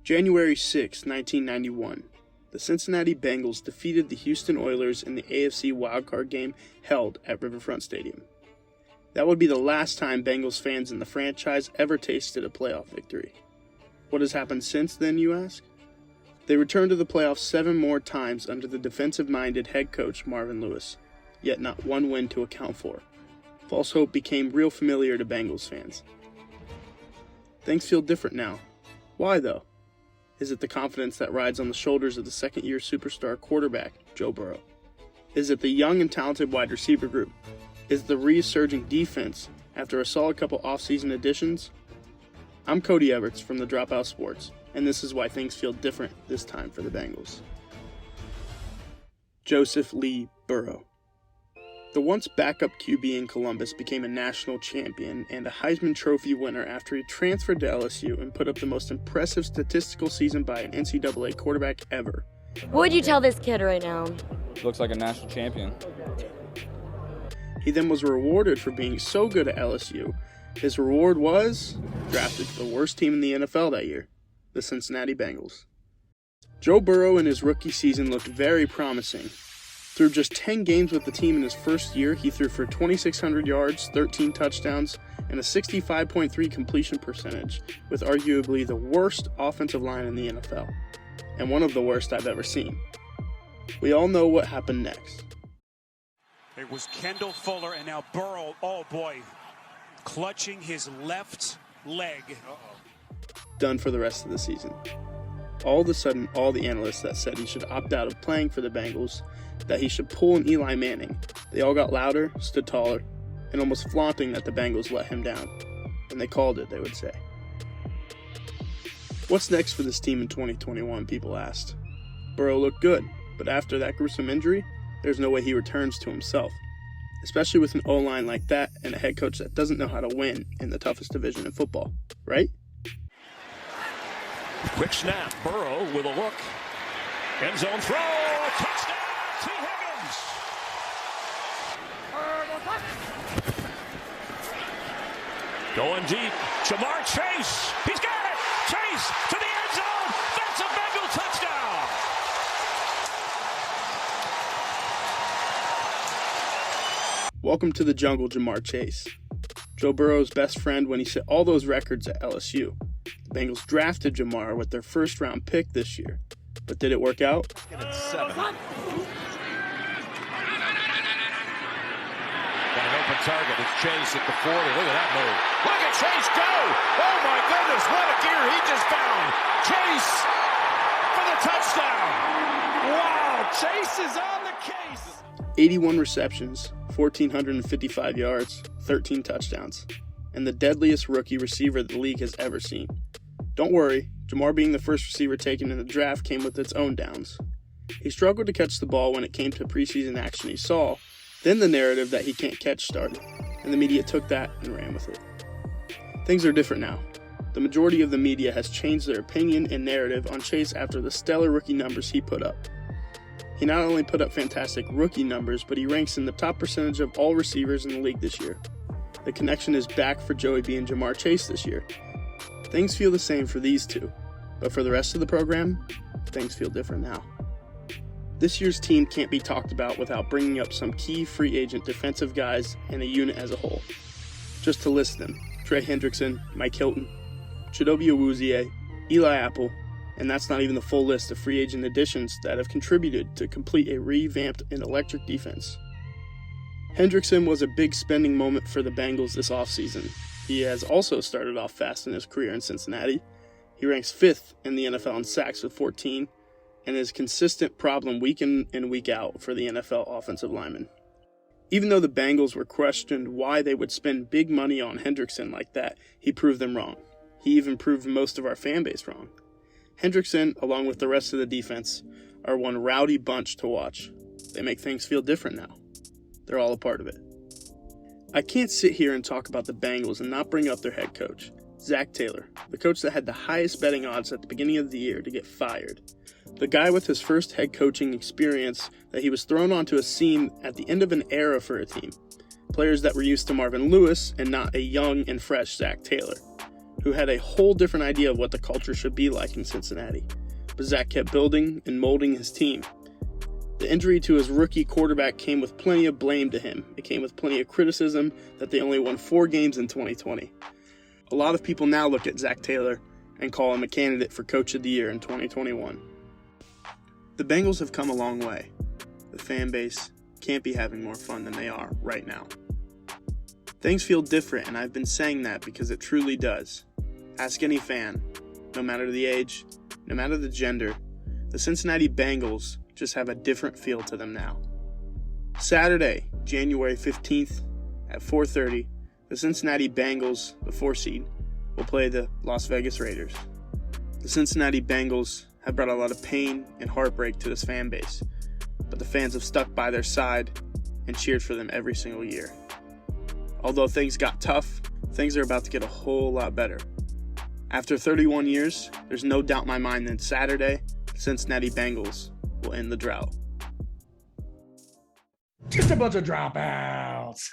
January 6, 1991, the Cincinnati Bengals defeated the Houston Oilers in the AFC wildcard game held at Riverfront Stadium. That would be the last time Bengals fans in the franchise ever tasted a playoff victory. What has happened since then, you ask? They returned to the playoffs 7 more times under the defensive-minded head coach Marvin Lewis, yet not one win to account for. False hope became real familiar to Bengals fans. Things feel different now. Why, though? Is it the confidence that rides on the shoulders of the second-year superstar quarterback, Joe Burrow? Is it the young and talented wide receiver group? Is it the resurging defense after a solid couple offseason additions? I'm Kody Everts from the Dropout Sports, and this is why things feel different this time for the Bengals. Joseph Lee Burrow. The once backup QB in Columbus became a national champion and a Heisman Trophy winner after he transferred to LSU and put up the most impressive statistical season by an NCAA quarterback ever. What would you tell this kid right now? Looks like a national champion. He then was rewarded for being so good at LSU. His reward was drafted to the worst team in the NFL that year, the Cincinnati Bengals. Joe Burrow in his rookie season looked very promising. Through just 10 games with the team in his first year, he threw for 2,600 yards, 13 touchdowns, and a 65.3 completion percentage, with arguably the worst offensive line in the NFL, and one of the worst I've ever seen. We all know what happened next. It was Kendall Fuller, and now Burrow, oh boy, clutching his left leg. Done for the rest of the season. All of a sudden, all the analysts that said he should opt out of playing for the Bengals, that he should pull an Eli Manning, they all got louder, stood taller, and almost flaunting that the Bengals let him down. And they called it, they would say. What's next for this team in 2021, people asked. Burrow looked good, but after that gruesome injury, there's no way he returns to himself, especially with an O-line like that and a head coach that doesn't know how to win in the toughest division in football, right? Quick snap, Burrow with a look. End zone throw, touchdown, T. Higgins. Going deep, Jamar Chase, he's got it. Chase to the end zone, that's a Bengal touchdown. Welcome to the jungle, Jamar Chase. Joe Burrow's best friend when he set all those records at LSU. The Bengals drafted Jamar with their first-round pick this year. But did it work out? Got an open target. It's Chase at the 40. Look at that move. Look at Chase go! Oh my goodness, what a gear he just found! Chase for the touchdown! Wow, Chase is on the case! 81 receptions, 1,455 yards, 13 touchdowns, and the deadliest rookie receiver the league has ever seen. Don't worry, Jamar being the first receiver taken in the draft came with its own downs. He struggled to catch the ball when it came to preseason action he saw, then the narrative that he can't catch started, and the media took that and ran with it. Things are different now. The majority of the media has changed their opinion and narrative on Chase after the stellar rookie numbers he put up. He not only put up fantastic rookie numbers, but he ranks in the top percentage of all receivers in the league this year. The connection is back for Joey B and Jamar Chase this year. Things feel the same for these two, but for the rest of the program, things feel different now. This year's team can't be talked about without bringing up some key free agent defensive guys and a unit as a whole. Just to list them, Trey Hendrickson, Mike Hilton, Chidobe Awuzie, Eli Apple, and that's not even the full list of free agent additions that have contributed to complete a revamped and electric defense. Hendrickson was a big spending moment for the Bengals this offseason. He has also started off fast in his career in Cincinnati. He ranks 5th in the NFL in sacks with 14, and is a consistent problem week in and week out for the NFL offensive lineman. Even though the Bengals were questioned why they would spend big money on Hendrickson like that, he proved them wrong. He even proved most of our fan base wrong. Hendrickson, along with the rest of the defense, are one rowdy bunch to watch. They make things feel different now. They're all a part of it. I can't sit here and talk about the Bengals and not bring up their head coach, Zac Taylor, the coach that had the highest betting odds at the beginning of the year to get fired. The guy with his first head coaching experience that he was thrown onto a scene at the end of an era for a team. Players that were used to Marvin Lewis and not a young and fresh Zac Taylor, who had a whole different idea of what the culture should be like in Cincinnati. But Zac kept building and molding his team. The injury to his rookie quarterback came with plenty of blame to him. It came with plenty of criticism that they only won 4 games in 2020. A lot of people now look at Zac Taylor and call him a candidate for Coach of the Year in 2021. The Bengals have come a long way. The fan base can't be having more fun than they are right now. Things feel different, and I've been saying that because it truly does. Ask any fan, no matter the age, no matter the gender, the Cincinnati Bengals just have a different feel to them now. Saturday, January 15th at 4:30, the Cincinnati Bengals, the 4 seed, will play the Las Vegas Raiders. The Cincinnati Bengals have brought a lot of pain and heartbreak to this fan base, but the fans have stuck by their side and cheered for them every single year. Although things got tough, things are about to get a whole lot better. After 31 years, there's no doubt in my mind that Saturday, the Cincinnati Bengals will end the drought. Just a bunch of dropouts.